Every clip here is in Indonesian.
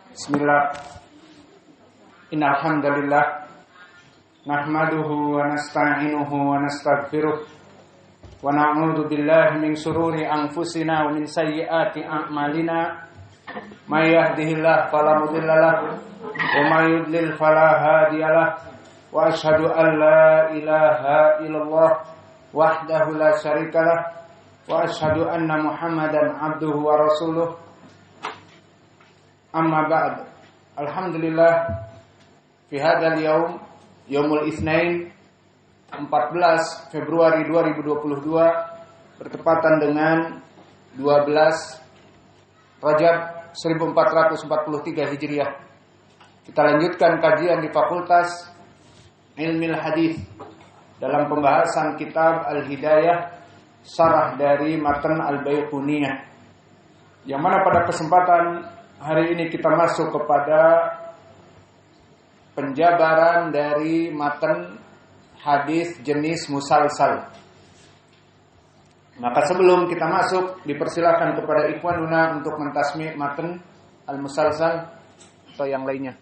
Bismillah. Innal hamdalillah nahmaduhu wa nasta'inuhu wa nastaghfiruh wa na'udzu billahi min shururi anfusina wa min sayyiati a'malina. May yahdihillahu fala mudilla lahu wa may yudlil fala hadiyalah. Wa asyhadu an la ilaha illallah wahdahu la syarikalah wa asyhadu anna Muhammadan abduhu wa rasuluh. Amma ba'd. Alhamdulillah fi hadzal yaum yaumul Itsnain 14 Februari 2022 bertepatan dengan 12 Rajab 1443 Hijriah. Kita lanjutkan kajian di Fakultas Ilmil Hadis dalam pembahasan kitab Al-Hidayah syarah dari matan Al-Baiquniyah, yang mana pada kesempatan hari ini kita masuk kepada penjabaran dari matan hadis jenis musalsal. Maka sebelum kita masuk, dipersilakan kepada ikhwanuna untuk mentasmi' matan al-musalsal atau yang lainnya.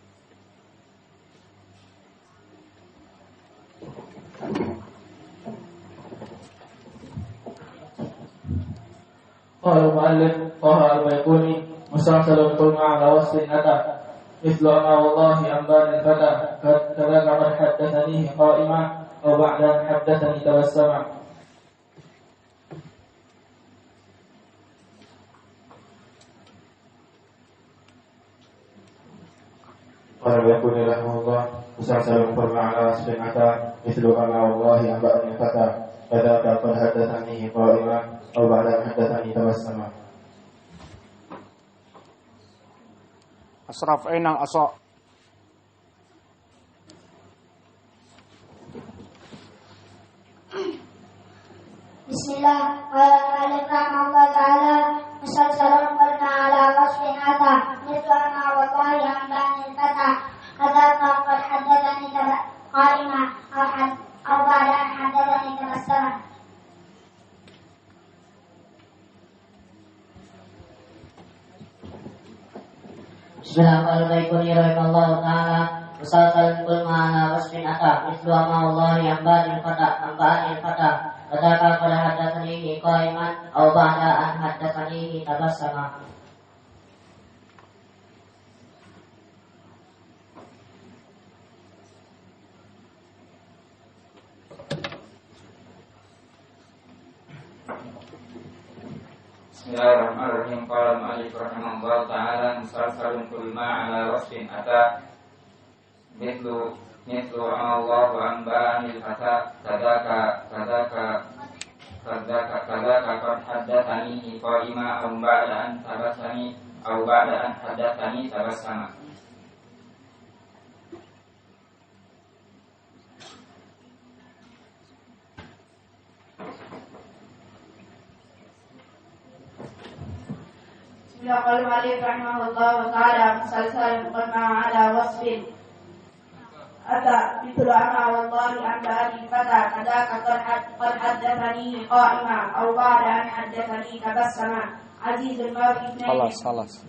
Qala al-mu'allif Taha al-Baiquni musalsalun qulma ala wasfin ata mithlu ma wallahi ambani fata kadza qad haddathani qa'ima aw ba'da haddathani tabassama. Qala al-Baiquni rahimahullah musalsalun qulma ala wasfin ata mithlu ma wallahi ambani fata kadza qad haddathani qa'ima aw ba'da haddathani tabassama. Asraf ainal asa. Bismillah. Alif lam Allah Ta'ala musalsalun qulna ala wasfin ata mithlu ma wallahi ambani fata kadza qad haddathani qa'ima aw ba'da haddathani tabassama. Bismillahirrahmanirrahim. Rahimahullah ta'ala musalsalun qulma ala wasfin ata mithlu ma wallahi ambani fata kadza qad haddathani qa'iman aw ba'da an haddathani tabassama. Bismillahirrahmanirrahim. Qala al-mu'allif rahimahullah ta'ala musalsalun qulma ala wasfin ata mithlu Allah wa ambani fata kadza qad haddathani qa'ima aw ba'da an haddathani tabassama. Qala al-mu'allif rahimahullah ta'ala musalsalun qulna ala wasfin ata mithlu ma wallahi ambani fata kadza qad haddathani qa'ima aw ba'da an haddathani tabassama. Azizul mar'i Salas.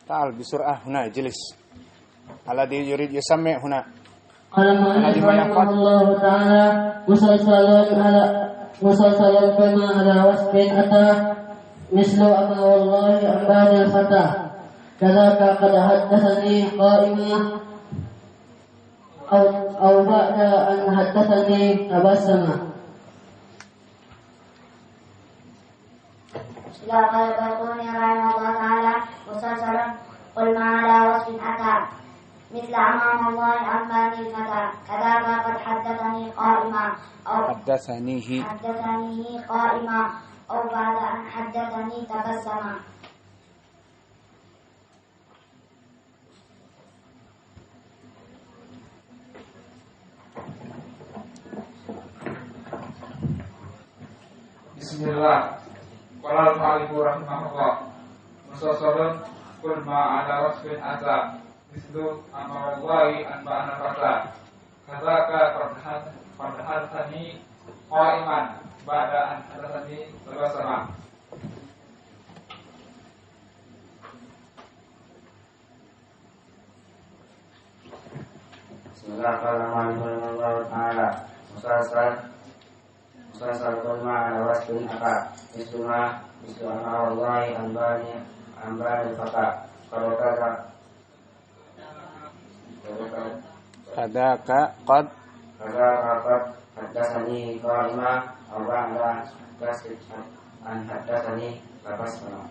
Ta'al bisur'ah huna ijlis. Alladhi yurid yusami' huna. Qala al-mu'allif rahimahullah ta'ala musalsalun qulma ala wasfin ata mithlu ma wallahi ambani fata kadza qad haddathani qa'ima aw ba'da an haddathani tabassama. Bismillahirrahmanirrahim. Rahimahullah ta'ala musalsalun qulna ala wasfin ata مثل أمام الله أماني فتا كذاك قد حدثني قائما أو حدثنيه قائما أو بعد أن حدثني تبسما. Bismillah. Qala al-mu'allif rahimahullah musalsalun qulma ala wasfin ata mithlu amma wallahi anba'ana fata kadzaka qad haddathani qaiman ba'da an hadatsani bersama. Bismillahirrahmanirrahim. Ta'ala Musasal kulma ala wasbin akad Isma Allahi ambani faka Kadaka qad Haddasani qaima Awa'la Kasib An haddasani Labasma.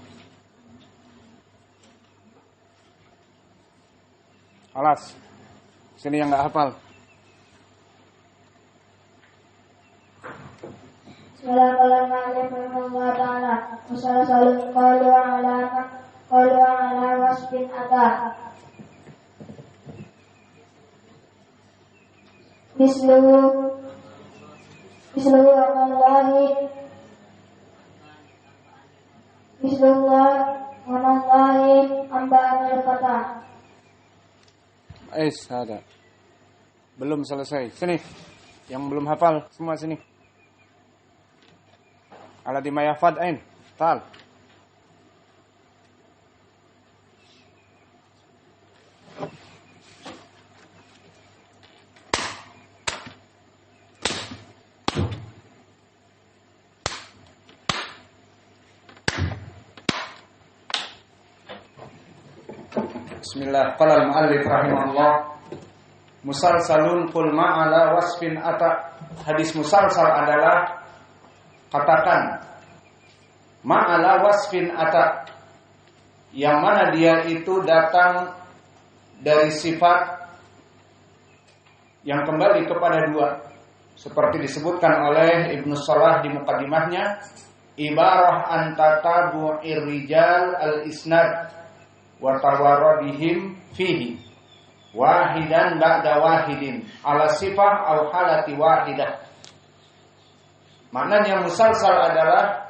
Alas. Sini yang enggak hafal. Bismillahirrahmanirrahim. Musalsalun qalu ala wasfin ata. Mislu Allahi amba'anil fata. Ada. Belum selesai. Sini. Yang belum hafal semua sini. Alladzi ma yahfad ain. Tal. Bismillah. Qala al-muallif rahimahullah. Musalsalun qul ma'ala wasfin ata. Hadis musalsal adalah katakan ma'ala wasfin ata, yang mana dia itu datang dari sifat yang kembali kepada dua, seperti disebutkan oleh Ibnu Shalah di muqaddimahnya, ibarah an tatabu'ir rijal al-isnad wa tawaradihim fihi wahidan ba'da wahidin ala sifah au halati wahidah. Maknanya musalsal adalah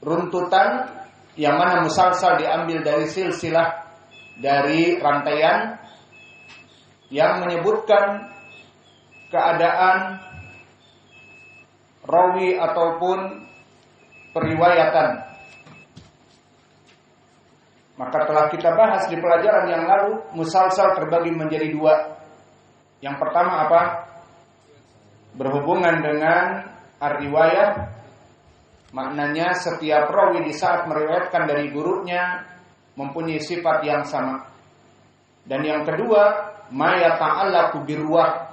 runtutan, yang mana musalsal diambil dari silsilah, dari rantaian yang menyebutkan keadaan rawi ataupun periwayatan. Maka telah kita bahas di pelajaran yang lalu, musalsal terbagi menjadi dua. Yang pertama apa? Berhubungan dengan ar-riwayah, maknanya setiap rawi di saat meriwayatkan dari gurunya mempunyai sifat yang sama. Dan yang kedua, ma yata'allaqu birruwah.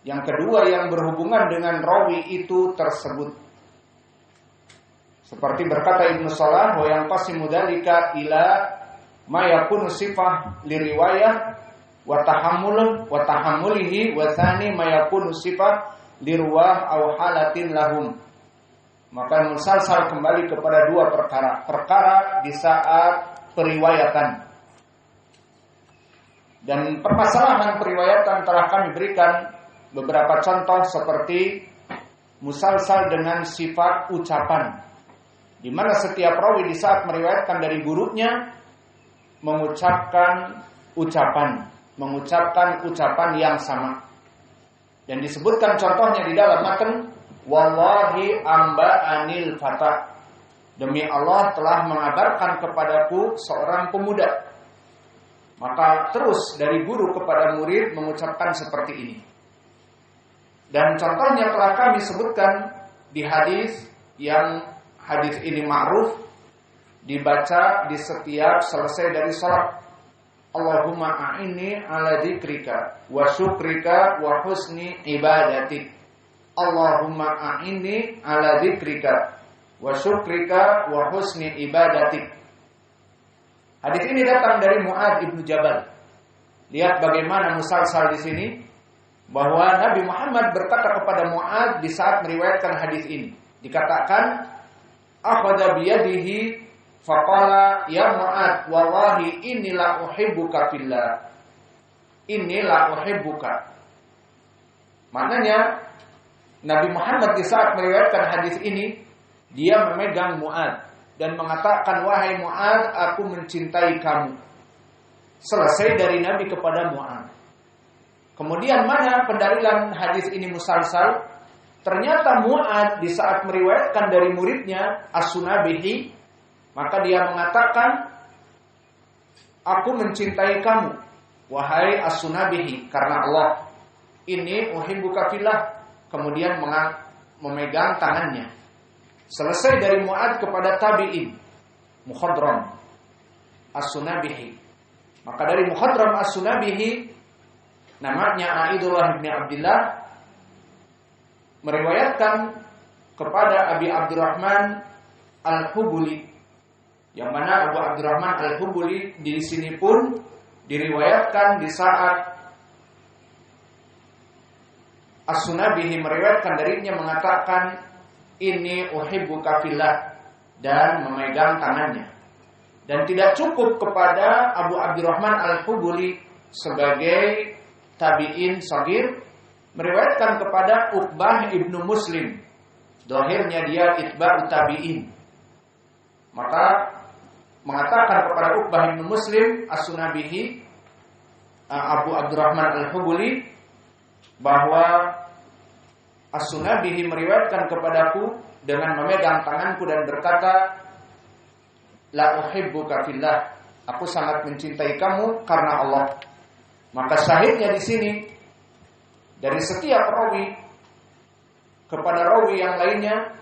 Yang kedua yang berhubungan dengan rawi itu tersebut. Seperti berkata Ibnu Shalah, wa yang qasimu dzalika ila ma yakunu sifah liriwayah wa tahammulihi wa tsani ma yakunu sifah liruwah aw halatin lahum. Maka musalsal kembali kepada dua perkara di saat periwayatan. Dan permasalahan periwayatan telah kami berikan beberapa contoh, seperti musalsal dengan sifat ucapan, di mana setiap rawi di saat meriwayatkan dari gurunya mengucapkan ucapan yang sama. Dan disebutkan contohnya di dalam matan, wallahi amba'anil fata, demi Allah telah mengabarkan kepadaku seorang pemuda. Maka terus dari guru kepada murid mengucapkan seperti ini. Dan contohnya telah kami sebutkan di hadis, yang hadis ini ma'ruf, dibaca di setiap selesai dari salat. Allahumma a'inni ala dzikrika wa syukrika wa husni ibadatik. Allahumma a'inni ala dzikrika wa syukrika wa husni ibadatik. Hadis ini datang dari Mu'adz ibnu Jabal. Lihat bagaimana musalsal di sini, bahwa Nabi Muhammad berkata kepada Mu'adz di saat meriwayatkan hadis ini. Dikatakan, akhadha biyadihi faqala ya Mu'adz wallahi inni la uhibbuka fillah. Inni la uhibbuka. Maknanya Nabi Muhammad di saat meriwayatkan hadis ini, dia memegang Mu'adz dan mengatakan, wahai Mu'adz, aku mencintai kamu. Selesai dari Nabi kepada Mu'adz. Kemudian mana pendalilan hadis ini musalsal? Ternyata Mu'ad di saat meriwayatkan dari muridnya As-Sunabihi, maka dia mengatakan, aku mencintai kamu, wahai As-Sunabihi, karena Allah. Ini uhibbuka fillah. Kemudian memegang tangannya. Selesai dari Mu'ad kepada tabi'in Mukhadram As-Sunabihi. Maka dari Mukhadram As-Sunabihi, namanya Aidullah bin Abdillah, meriwayatkan kepada Abi Abdurrahman Al-Hubuli, yang mana Abu Abdurrahman Al-Hubuli di sini pun diriwayatkan di saat As-Sunabihi meriwayatkan darinya mengatakan, ini uhibbuka fillah, dan memegang tangannya. Dan tidak cukup kepada Abu Abdurrahman Al-Hubuli sebagai tabi'in shagir meriwayatkan kepada Uqbah ibnu Muslim. Dohirnya dia itba'u tabi'in. Maka mengatakan kepada Uqbah ibnu Muslim As-Sunabihi, Abu Abdurrahman Al-Hubuli, bahwa As-Sunabihi meriwayatkan kepadaku dengan memegang tanganku dan berkata, la uhibbuka fillah, aku sangat mencintai kamu karena Allah. Maka syahidnya di sini, dari setiap rawi kepada rawi yang lainnya,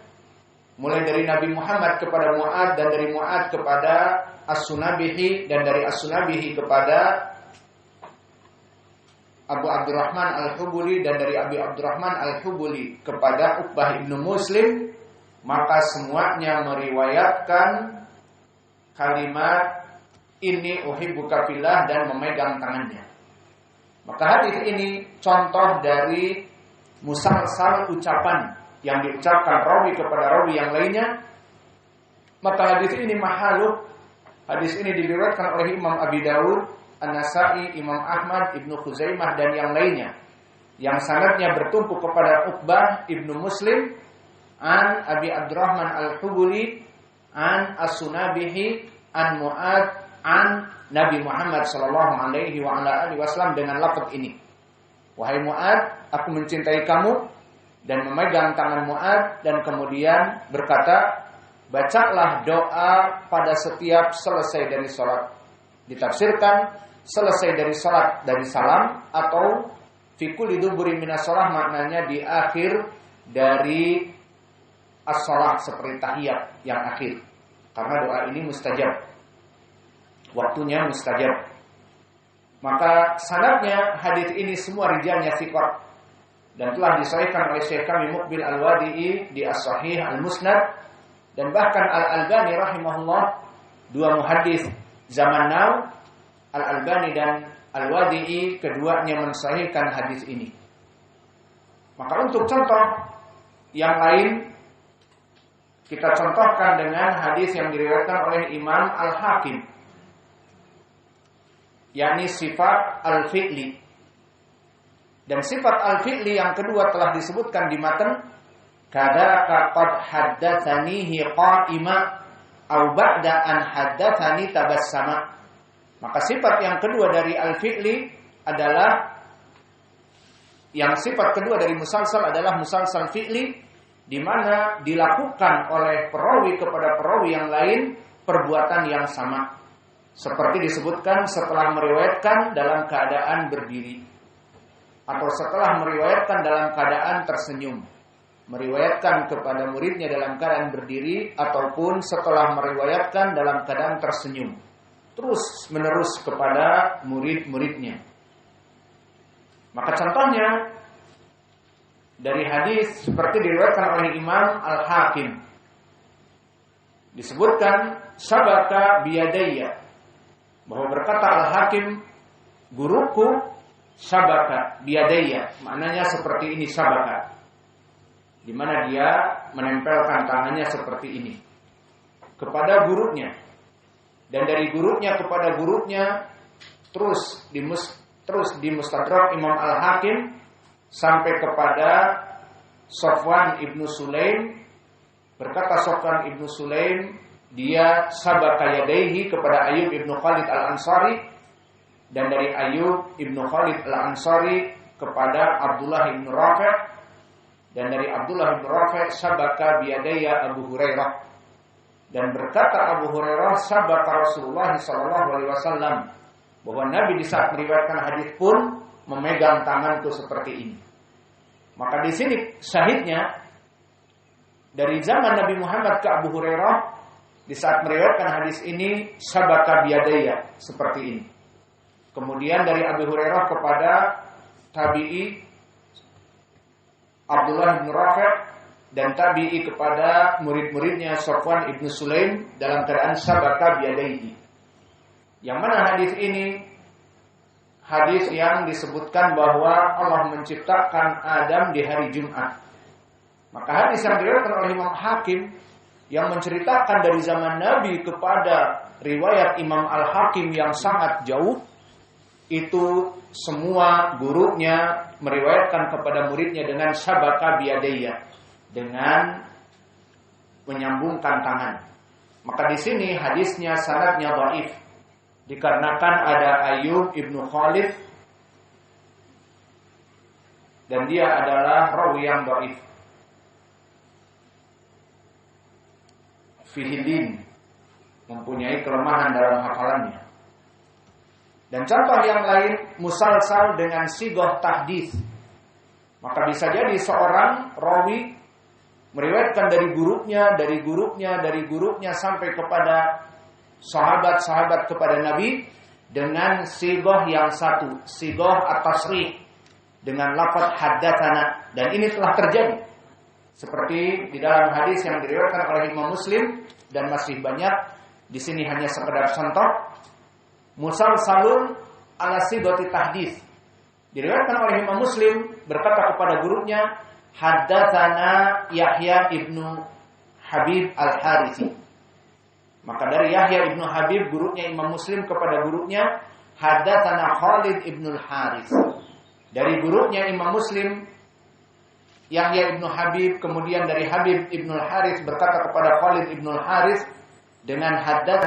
mulai dari Nabi Muhammad kepada Mu'ad, dan dari Mu'ad kepada As-Sunabihi, dan dari As-Sunabihi kepada Abu Abdurrahman Al-Hubuli, dan dari Abi Abdurrahman Al-Hubuli kepada Uqbah ibnu Muslim, maka semuanya meriwayatkan kalimat ini uhibbuka fillah dan memegang tangannya. Maka hadis ini contoh dari musalsal ucapan yang diucapkan rawi kepada rawi yang lainnya. Maka hadis ini mahaluk. Hadis ini diriwayatkan oleh Imam Abi Dawud, An-Nasa'i, Imam Ahmad, Ibnu Khuzaimah, dan yang lainnya, yang sanadnya bertumpu kepada Uqbah ibnu Muslim an Abi Abdurrahman Al-Hubuli an As-Sunabihi an Mu'ad an Nabi Muhammad sallallahu alaihi wa ala alihi wasallam dengan lafaz ini, wahai Mu'ad, aku mencintai kamu, dan memegang tangan Mu'ad, dan kemudian berkata, bacalah doa pada setiap selesai dari sholat. Ditafsirkan selesai dari sholat dari salam, atau fi kulli duburi minas sholat, maknanya di akhir dari as-sholat, seperti tahiyat yang akhir. Karena doa ini mustajab, waktunya mustajab. Maka sanadnya hadis ini semua rijalnya thiqat, dan telah disahihkan oleh Syekh kami Muqbil Al-Wadi'i di As-Sahih Al-Musnad, dan bahkan Al-Albani rahimahullah, dua muhaddits zaman now, Al-Albani dan Al-Wadi'i, keduanya mensahihkan hadis ini. Maka untuk contoh yang lain, kita contohkan dengan hadis yang diriwayatkan oleh Imam Al-Hakim, yakni sifat al-fi'li. Dan sifat al-fi'li yang kedua telah disebutkan di matan, kadaka qad haddatsanihi qa'ima au ba'da an haddatsani tabassama. Maka sifat yang kedua dari al-fi'li adalah, yang sifat kedua dari musalsal adalah musalsal fi'li, di mana dilakukan oleh perawi kepada perawi yang lain perbuatan yang sama. Seperti disebutkan setelah meriwayatkan dalam keadaan berdiri, atau setelah meriwayatkan dalam keadaan tersenyum. Meriwayatkan kepada muridnya dalam keadaan berdiri, ataupun setelah meriwayatkan dalam keadaan tersenyum, terus menerus kepada murid-muridnya. Maka contohnya dari hadis seperti diriwayatkan oleh Imam Al-Hakim, disebutkan sabaka biyadayya, bahwa berkata Al-Hakim, guruku sabaka biyadayya, maknanya seperti ini sabaka, di mana dia menempelkan tangannya seperti ini kepada gurunya, dan dari gurunya kepada gurunya, terus di Mustadrak Imam Al-Hakim sampai kepada Sofwan ibnu Sulaim. Berkata Sofwan ibnu Sulaim, dia sabaka yadaihi kepada Ayyub ibnu Khalid Al-Ansari, dan dari Ayyub ibnu Khalid Al-Ansari kepada Abdullah ibnu Rafi', Dan dari Abdullah bin Rafi' sabaka biyadaya Abu Hurairah. Dan berkata Abu Hurairah sabaka Rasulullah sallallahu alaihi wasallam, bahwa Nabi di saat meriwayatkan hadis pun memegang tanganku seperti ini. Maka di sini syahidnya dari zaman Nabi Muhammad ke Abu Hurairah di saat meriwayatkan hadis ini sabaka biyadaya seperti ini. Kemudian dari Abu Hurairah kepada tabi'i Abdullah bin Rafi' dan tabi'i kepada murid-muridnya Safwan ibnu Sulaim dalam keadaan sabaka biyadaihi. Yang mana hadis ini hadis yang disebutkan bahwa Allah menciptakan Adam di hari Jumat. Maka hadis yang diriwayatkan oleh Imam Hakim yang menceritakan dari zaman Nabi kepada riwayat Imam Al-Hakim yang sangat jauh, itu semua gurunya meriwayatkan kepada muridnya dengan sabaka biyadaya, dengan menyambungkan tangan. Maka di sini hadisnya sanadnya dhaif dikarenakan ada Ayyub ibnu Khalid dan dia adalah rawi yang dhaif. Fihilin, mempunyai kelemahan dalam hafalannya. Dan contoh yang lain musalsal dengan sigoh tahdits. Maka bisa jadi seorang rawi meriwayatkan dari gurunya sampai kepada sahabat-sahabat kepada Nabi dengan sigoh yang satu, sigoh at-tasrih dengan lafaz haddatsana, dan ini telah terjadi. Seperti di dalam hadis yang diriwayatkan oleh Imam Muslim dan masih banyak, di sini hanya sekedar contoh. Musalsalun ala sigati tahdits, diriwayatkan oleh Imam Muslim berkata kepada gurunya, haddatsana Yahya ibnu Habib al-Harisi. Maka dari Yahya ibnu Habib, gurunya Imam Muslim kepada gurunya, haddatsana Khalid ibnu al-Haris. Dari gurunya Imam Muslim Yahya ibnu Habib, kemudian dari Habib ibnu al-Haris berkata kepada Khalid ibnu al-Haris dengan haddatsana